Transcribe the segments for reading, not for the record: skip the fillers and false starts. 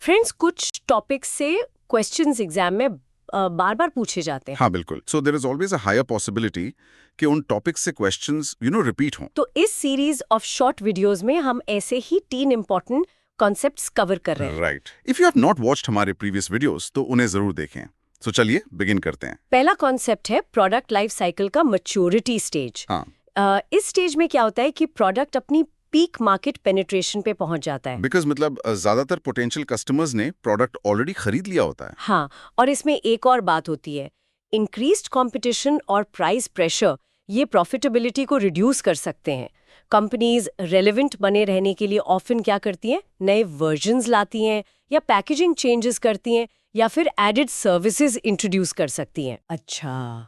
Friends, कुछ topics से questions exam में बार बार पूछे जाते हैं। हाँ बिल्कुल। So there is always a higher possibility कि उन टॉपिक्स से क्वेश्चंस रिपीट हों। तो इस सीरीज ऑफ शॉर्ट वीडियोस में हम ऐसे ही 3 इम्पोर्टेंट कॉन्सेप्ट्स कवर कर रहे हैं। Right. If you have not watched हमारे प्रीवियस वीडियोस तो उन्हें जरूर देखें। सो चलिए बिगिन करते हैं। पहला कॉन्सेप्ट है प्रोडक्ट लाइफ साइकिल का मैच्योरिटी स्टेज। हाँ, इस स्टेज में क्या होता है कि प्रोडक्ट अपनी पीक मार्केट पेनिट्रेशन पे पहुंच जाता है। बिकॉज ज्यादातर पोटेंशियल कस्टमर्स ने प्रोडक्ट ऑलरेडी खरीद लिया होता है। हाँ, और इसमें एक और बात होती है, इंक्रीज्ड कंपटीशन और प्राइस प्रेशर ये प्रॉफिटेबिलिटी को रिड्यूस कर सकते हैं। कंपनीज रेलेवेंट बने रहने के लिए ऑफन क्या करती हैं, नए वर्जन्स लाती हैं या पैकेजिंग चेंजेस करती हैं या फिर एडेड सर्विसेज इंट्रोड्यूस कर सकती हैं। अच्छा,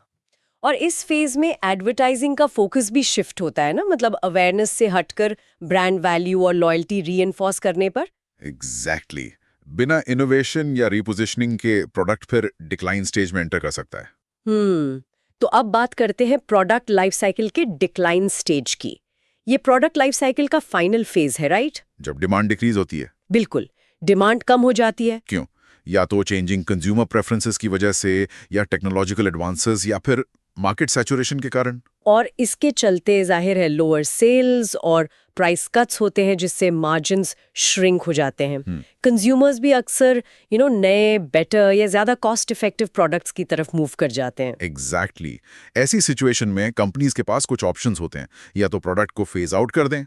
और इस फेज में एडवर्टाइजिंग का फोकस भी शिफ्ट होता है ना, मतलब अवेयरनेस से हटकर ब्रांड वैल्यू और लॉयल्टी रीइंफोर्स करने पर। एग्जैक्टली बिना इनोवेशन या रिपोजिशनिंग के प्रोडक्ट फिर डिक्लाइन स्टेज में एंटर कर सकता है। तो अब बात करते हैं प्रोडक्ट लाइफ साइकिल के डिक्लाइन स्टेज की। ये प्रोडक्ट लाइफ साइकिल का फाइनल फेज है, राइट? जब डिमांड डिक्रीज होती है। बिल्कुल, डिमांड कम हो जाती है। क्यों? या तो चेंजिंग कंज्यूमर प्रेफरेंसेस की वजह से, या टेक्नोलॉजिकल एडवांसेस, या फिर मार्केट सैचुरेशन के कारण। और इसके चलते जाहिर है लोअर सेल्स और प्राइस कट्स होते हैं, जिससे मार्जिन्स श्रिंक हो जाते हैं। कंज्यूमर्स भी अक्सर नए, बेटर या ज्यादा कॉस्ट इफेक्टिव प्रोडक्ट्स की तरफ मूव कर जाते हैं। एग्जैक्टली ऐसी सिचुएशन में कंपनीज के पास कुछ ऑप्शंस होते हैं। या तो प्रोडक्ट को फेज आउट कर दें,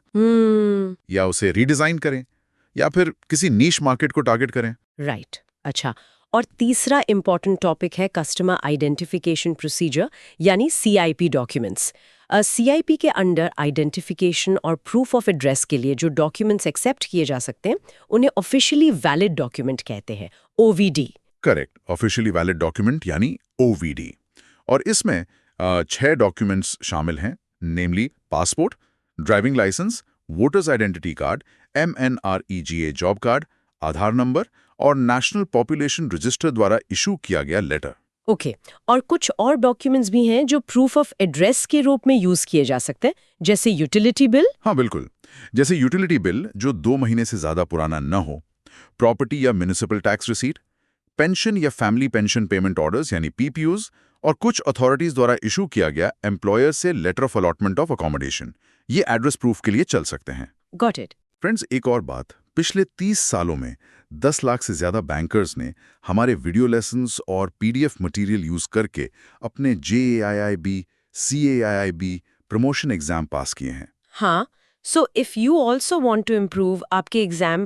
या उसे रीडिजाइन करें, या फिर किसी नीश मार्केट को टारगेट करें। राइट। अच्छा, और तीसरा इंपॉर्टेंट टॉपिक है कस्टमर आइडेंटिफिकेशन प्रोसीजर यानी CIP डॉक्यूमेंट्स। CIP के अंडर आइडेंटिफिकेशन और प्रूफ ऑफ एड्रेस के लिए जो डॉक्यूमेंट्स एक्सेप्ट किए जा सकते हैं उन्हें ऑफिशियली वैलिड डॉक्यूमेंट कहते हैं, OVD। Correct, officially valid document यानी OVD। और इसमें 6 डॉक्यूमेंट्स शामिल हैं, namely passport, driving licence, voters identity card, MNREGA job card, Aadhaar number और नेशनल पॉपुलेशन रजिस्टर द्वारा इशू किया गया लेटर। ओके, और कुछ और डॉक्यूमेंट्स भी हैं जो प्रूफ ऑफ एड्रेस के रूप में यूज किए जा सकते हैं, जैसे यूटिलिटी बिल। हाँ बिल्कुल, जैसे यूटिलिटी बिल जो 2 महीने से ज्यादा पुराना न हो, प्रॉपर्टी या म्युनिसिपल टैक्स रिसीट, पेंशन या फैमिली पेंशन पेमेंट ऑर्डर्स यानी PPOs, और कुछ अथॉरिटीज द्वारा इशू किया गया एम्प्लॉयर से letter of allotment of accommodation. ये एड्रेस प्रूफ के लिए चल सकते हैं। Got it. फ्रेंड्स, एक और बात, पिछले 30 सालों में 10 लाख से ज्यादा बैंकर्स ने हमारे वीडियो लेसन्स और PDF मटेरियल यूज करके अपने JAIIB, CAIIB promotion exam pass किए हैं। हाँ, so if you also want to improve आपके एग्जाम